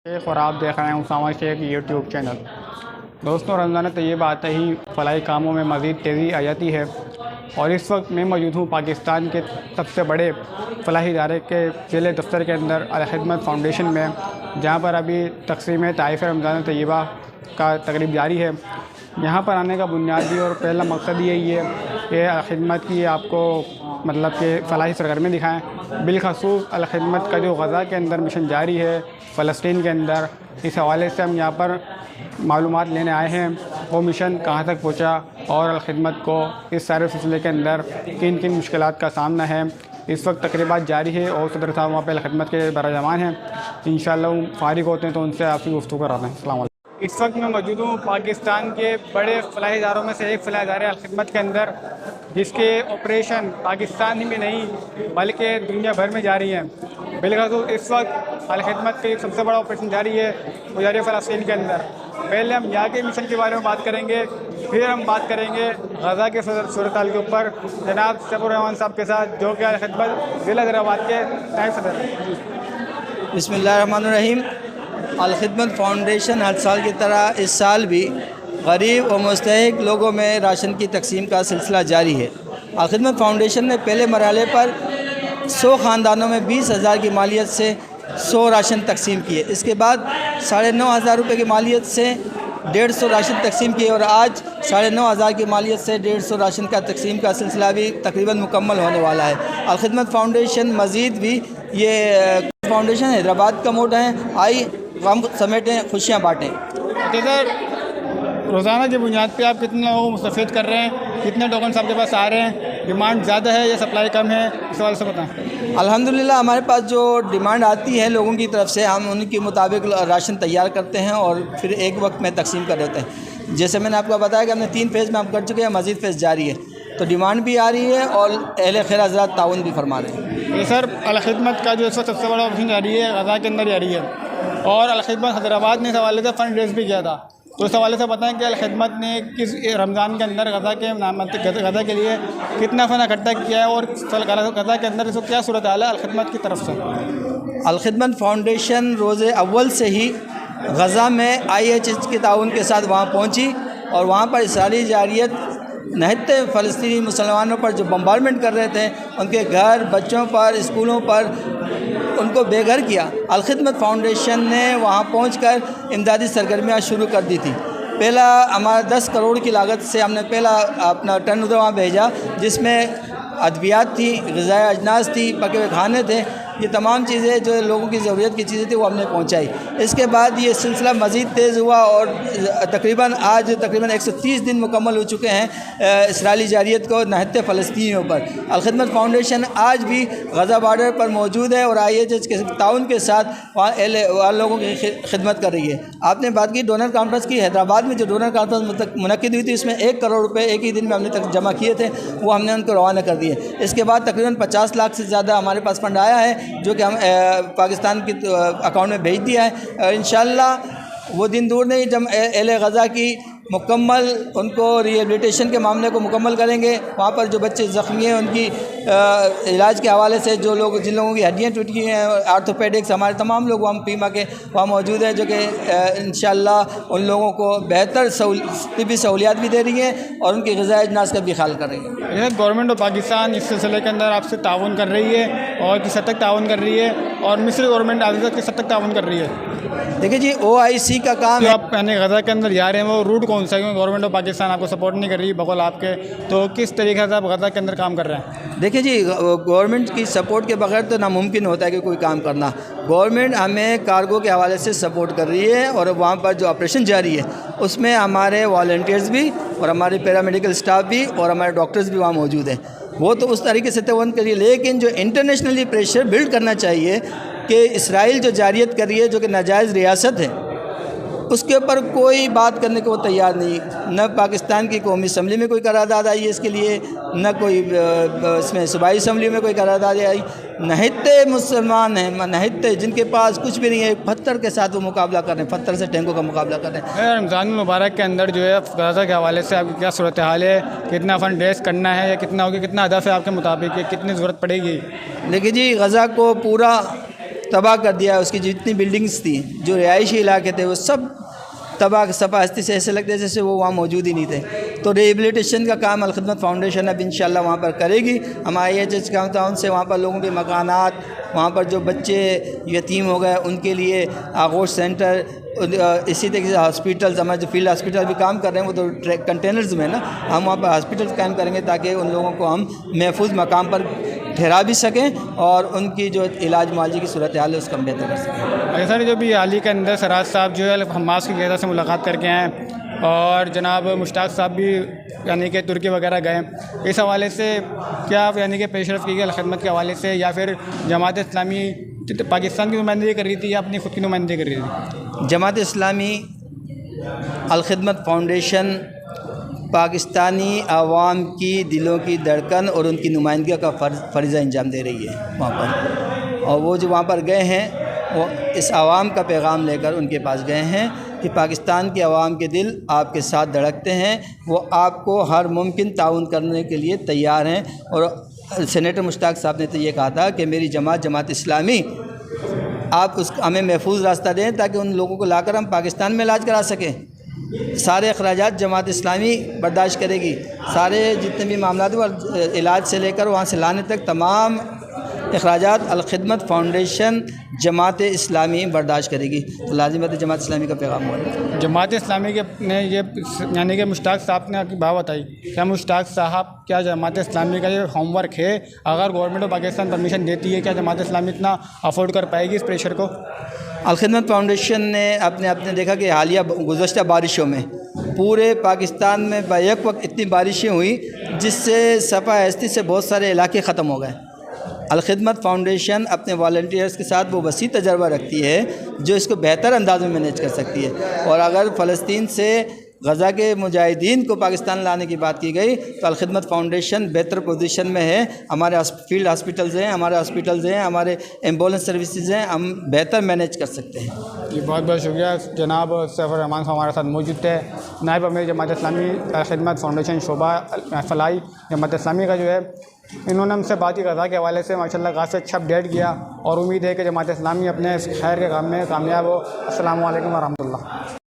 شیخ اور آپ دیکھ رہے ہیں اسامہ شیخ یوٹیوب چینل۔ دوستوں، رمضان طیبہ آتے ہی فلاحی کاموں میں مزید تیزی آ جاتی ہے، اور اس وقت میں موجود ہوں پاکستان کے سب سے بڑے فلاحی ادارے کے ضلع دفتر کے اندر الخدمت فاؤنڈیشن میں، جہاں پر ابھی تقسیم تحائف رمضان طیبہ کا تقریب جاری ہے۔ یہاں پر آنے کا بنیادی اور پہلا مقصد یہی ہے کہ الخدمت کی آپ کو مطلب کہ فلاحی سرگرمی دکھائیں، بالخصوص الخدمت کا جو غزہ کے اندر مشن جاری ہے فلسطین کے اندر، اس حوالے سے ہم یہاں پر معلومات لینے آئے ہیں وہ مشن کہاں تک پہنچا اور الخدمت کو اس سارے سلسلے کے اندر کن کن مشکلات کا سامنا ہے۔ اس وقت تقریبات جاری ہے اور صدر صاحب وہاں پہ الخدمت کے براجمان ہیں، انشاءاللہ وہ فارغ ہوتے ہیں تو ان سے آپ کی گفتگو کراتے ہیں۔ السلام علیکم۔ اس وقت میں موجود ہوں پاکستان کے بڑے فلاحی اداروں میں سے ایک فلاحی ادارے الخدمت کے اندر، جس کے آپریشن پاکستان ہی میں نہیں بلکہ دنیا بھر میں جاری ہیں۔ بالخصوص اس وقت الخدمت کے سب سے بڑا آپریشن جاری ہے وہ جاری ہے فلسطین کے اندر۔ پہلے ہم یہاں کے مشن کے بارے میں بات کریں گے، پھر ہم بات کریں گے غزہ کے صورتحال کے اوپر جناب صبر الرحمان صاحب کے ساتھ، جو کہ الخدمت ضلع حیدرآباد کے نائب صدر ہیں۔ بسم اللہ الرحمن الرحیم۔ الخدمت فاؤنڈیشن ہر سال کی طرح اس سال بھی غریب و مستحق لوگوں میں راشن کی تقسیم کا سلسلہ جاری ہے۔ الخدمت فاؤنڈیشن نے پہلے مرحلے پر 100 خاندانوں میں 20,000 کی مالیت سے 100 راشن تقسیم کیے۔ اس کے بعد 9,500 روپے کی مالیت سے 150 راشن تقسیم کیے، اور آج 9,500 کی مالیت سے 150 راشن کا تقسیم کا سلسلہ بھی تقریباً مکمل ہونے والا ہے۔ الخدمت فاؤنڈیشن مزید بھی یہ فاؤنڈیشن حیدرآباد کا موٹو ہے، آئی غم سمیٹیں خوشیاں بانٹیں۔ سر، روزانہ کی بنیاد پہ آپ کتنے لوگوں کو مستفید کر رہے ہیں؟ کتنے ٹوکنس آپ کے پاس آ رہے ہیں؟ ڈیمانڈ زیادہ ہے یا سپلائی کم ہے؟ اس حوالے سے بتائیں۔ الحمدللہ ہمارے پاس جو ڈیمانڈ آتی ہے لوگوں کی طرف سے، ہم ان کے مطابق راشن تیار کرتے ہیں اور پھر ایک وقت میں تقسیم کر دیتے ہیں۔ جیسے میں نے آپ کو بتایا کہ ہم نے 3 فیز میں ہم کر چکے ہیں، مزید فیز جاری ہے، تو ڈیمانڈ بھی آ رہی ہے اور اہل خیر حضرات تعاون بھی فرما رہے ہیں۔ یہ سر، الخدمت کا جو اس وقت سب سے بڑا آپریشن جاری ہے غزہ کے اندر جاری ہے، اور الخدمت حیدرآباد نے اس حوالے سے فنڈ ریز بھی کیا تھا، تو اس حوالے سے بتائیں کہ الخدمت نے کس رمضان کے اندر غزہ کے لیے کتنا فنڈ اکٹھا کیا ہے، اور غزہ کے اندر اس وقت کیا صورتحال ہے الخدمت کی طرف سے؟ الخدمت فاؤنڈیشن روز اول سے ہی غزہ میں IHH کے تعاون کے ساتھ وہاں پہنچی، اور وہاں پر اسرائیلی جارحیت نہتے فلسطینی مسلمانوں پر جو بمبارمنٹ کر رہے تھے، ان کے گھر، بچوں پر، اسکولوں پر ان کو بے گھر کیا۔ الخدمت فاؤنڈیشن نے وہاں پہنچ کر امدادی سرگرمیاں شروع کر دی تھی۔ پہلا ہمارا 10 کروڑ کی لاگت سے ہم نے پہلا اپنا ٹرن وہاں بھیجا، جس میں ادویات تھی، غذائی اجناس تھی، پکے ہوئے کھانے تھے، یہ تمام چیزیں جو لوگوں کی ضرورت کی چیزیں تھیں وہ ہم نے پہنچائی۔ اس کے بعد یہ سلسلہ مزید تیز ہوا، اور آج تقریباً 130 دن مکمل ہو چکے ہیں اسرائیلی جارحیت کو نہتے فلسطینیوں پر۔ الخدمت فاؤنڈیشن آج بھی غزہ بارڈر پر موجود ہے اور IHH کے تعاون کے ساتھ وہاں لوگوں کی خدمت کر رہی ہے۔ آپ نے بات کی ڈونر کانفرنس کی، حیدرآباد میں جو ڈونر کانفرنس منعقد ہوئی تھی، اس میں 1 کروڑ روپے ایک ہی دن میں ہم نے جمع کیے تھے، وہ ہم نے ان کو روانہ کر دیے۔ اس کے بعد تقریباً 50 لاکھ سے زیادہ ہمارے پاس فنڈ آیا ہے، جو کہ ہم پاکستان کے اکاؤنٹ میں بھیج دیا ہے، اور انشاءاللہ وہ دن دور نہیں جب اہل غزہ کی مکمل ان کو ریہیبلیٹیشن کے معاملے کو مکمل کریں گے۔ وہاں پر جو بچے زخمی ہیں ان کی علاج کے حوالے سے جن لوگوں کی ہڈیاں ٹوٹی ہیں، آرتھوپیڈکس، ہمارے تمام لوگ وہاں پیما کے وہاں موجود ہیں، جو کہ انشاءاللہ ان لوگوں کو بہتر طبی سہولیات بھی دے رہی ہیں اور ان کی غذائی اجناس کا بھی خیال کر رہی ہیں۔ گورنمنٹ آف پاکستان اس سلسلے کے اندر آپ سے تعاون کر رہی ہے، اور کس حد تک تعاون کر رہی ہے، اور مصر گورنمنٹ آپ سے کس حد تک تعاون کر رہی ہے؟ دیکھیے جی، OIC کا کام ہے۔ آپ یعنی غزہ کے اندر جا رہے ہیں، وہ روٹ کون سا ہے؟ کیونکہ گورنمنٹ آف پاکستان آپ کو سپورٹ نہیں کر رہی بقول آپ کے، تو کس طریقے سے آپ غزہ کے اندر کام کر رہے ہیں؟ دیکھیں جی، گورنمنٹ کی سپورٹ کے بغیر تو ناممکن ہوتا ہے کہ کوئی کام کرنا۔ گورنمنٹ ہمیں کارگو کے حوالے سے سپورٹ کر رہی ہے، اور وہاں پر جو آپریشن جاری ہے اس میں ہمارے والنٹیئرز بھی اور ہمارے پیرامیڈیکل سٹاف بھی اور ہمارے ڈاکٹرز بھی وہاں موجود ہیں، وہ تو اس طریقے سے تعاون کریے۔ لیکن جو انٹرنیشنلی پریشر بلڈ کرنا چاہیے کہ اسرائیل جو جارحیت کر رہی ہے، جو کہ ناجائز ریاست ہے، اس کے اوپر کوئی بات کرنے کو وہ تیار نہیں۔ نہ پاکستان کی قومی اسمبلی میں کوئی قرارداد آئی ہے اس کے لیے، نہ کوئی اس میں صوبائی اسمبلی میں کوئی قرارداد آئی۔ نہتے مسلمان ہیں، نہتے جن کے پاس کچھ بھی نہیں ہے، پتھر کے ساتھ وہ مقابلہ کر رہے ہیں، پتھر سے ٹینکوں کا مقابلہ کر رہے ہیں۔ رمضان المبارک کے اندر جو ہے غزہ کے حوالے سے آپ کی کیا صورتحال ہے؟ کتنا فنڈ ریز کرنا ہے، یا کتنا ہوگا، کتنا ہدف ہے آپ کے مطابق، کتنی ضرورت پڑے گی؟ لیکن جی، غزہ کو پورا تباہ کر دیا. اس کی جتنی بلڈنگز تھیں, جو رہائشی علاقے تھے, وہ سب تباہ صفا ہستی سے ایسے لگتے جیسے وہ وہاں موجود ہی نہیں تھے. تو ریہیبلیٹیشن کا کام الخدمت فاؤنڈیشن اب انشاءاللہ وہاں پر کرے گی. ہم IHH کا تعاون سے وہاں پر لوگوں کے مکانات, وہاں پر جو بچے یتیم ہو گئے ان کے لیے آغوش سینٹر, اسی طریقے سے ہاسپیٹلز, ہمارے جو فیلڈ ہاسپیٹل بھی کام کر رہے ہیں وہ تو کنٹینرز میں نا, ہم وہاں پر ہاسپیٹل قائم کریں گے تاکہ ان لوگوں کو ہم محفوظ مقام پر ٹھہرا بھی سکیں اور ان کی جو علاج معالجے کی صورتحال ہے اس کا ہم بہتر کر سکیں. اچھا سر, جو بھی حال ہی کے اندر سراج صاحب جو ہے حماس کی قیادت سے ملاقات کر کے آئے ہیں اور جناب مشتاق صاحب بھی یعنی کہ ترکی وغیرہ گئے, اس حوالے سے کیا یعنی کہ پیش رفت کی گئی الخدمت کے حوالے سے, یا پھر جماعت اسلامی پاکستان کی نمائندگی کر رہی تھی یا اپنی خود کی نمائندگی کر رہی تھی؟ جماعت اسلامی الخدمت فاؤنڈیشن پاکستانی عوام کی دلوں کی دھڑکن اور ان کی نمائندگی کا فریضہ انجام دے رہی ہے وہاں پر. اور وہ جو وہاں پر گئے ہیں وہ اس عوام کا پیغام لے کر ان کے پاس گئے ہیں کہ پاکستان کے عوام کے دل آپ کے ساتھ دھڑکتے ہیں, وہ آپ کو ہر ممکن تعاون کرنے کے لیے تیار ہیں. اور سینیٹر مشتاق صاحب نے تو یہ کہا تھا کہ میری جماعت اسلامی آپ ہمیں محفوظ راستہ دیں تاکہ ان لوگوں کو لا کر ہم پاکستان میں علاج کرا سکیں. سارے اخراجات جماعت اسلامی برداشت کرے گی, سارے جتنے بھی معاملات ہیں علاج سے لے کر وہاں سے لانے تک تمام اخراجات الخدمت فاؤنڈیشن جماعت اسلامی برداشت کرے گی. تو لازم ہے جماعت اسلامی کا پیغام ہوا ہے. جماعت اسلامی کے نے یہ یعنی کہ مشتاق صاحب نے آپ کی بات بتائی, کیا مشتاق صاحب کیا جماعت اسلامی کا یہ ہوم ورک ہے؟ اگر گورنمنٹ آف پاکستان پرمیشن دیتی ہے کیا جماعت اسلامی اتنا افورڈ کر پائے گی اس پریشر کو؟ الخدمت فاؤنڈیشن نے اپنے دیکھا کہ حالیہ گزشتہ بارشوں میں پورے پاکستان میں بیک وقت اتنی بارشیں ہوئیں جس سے صفا ہستی سے بہت سارے علاقے ختم ہو گئے. الخدمت فاؤنڈیشن اپنے والنٹیئرز کے ساتھ وہ وسیع تجربہ رکھتی ہے جو اس کو بہتر انداز میں مینیج کر سکتی ہے. اور اگر فلسطین سے غزہ کے مجاہدین کو پاکستان لانے کی بات کی گئی تو الخدمت فاؤنڈیشن بہتر پوزیشن میں ہے. ہمارے فیلڈ ہاسپٹلز ہیں, ہمارے ایمبولینس سروسز ہیں, ہم بہتر مینیج کر سکتے ہیں. جی بہت بہت شکریہ. جناب سیف الرحمان صاحب ہمارے ساتھ موجود تھے, نائب امیر جماعت اسلامی خدمت فاؤنڈیشن شعبہ فلاحی جماعت اسلامی کا جو ہے, انہوں نے ہم سے بات کی غزہ کے حوالے سے ماشاء اللہ کافی اچھا اپڈیٹ کیا اور امید ہے کہ جماعت اسلامی اپنے خیر کے کام میں کامیاب ہو. السلام علیکم ورحمۃ اللہ.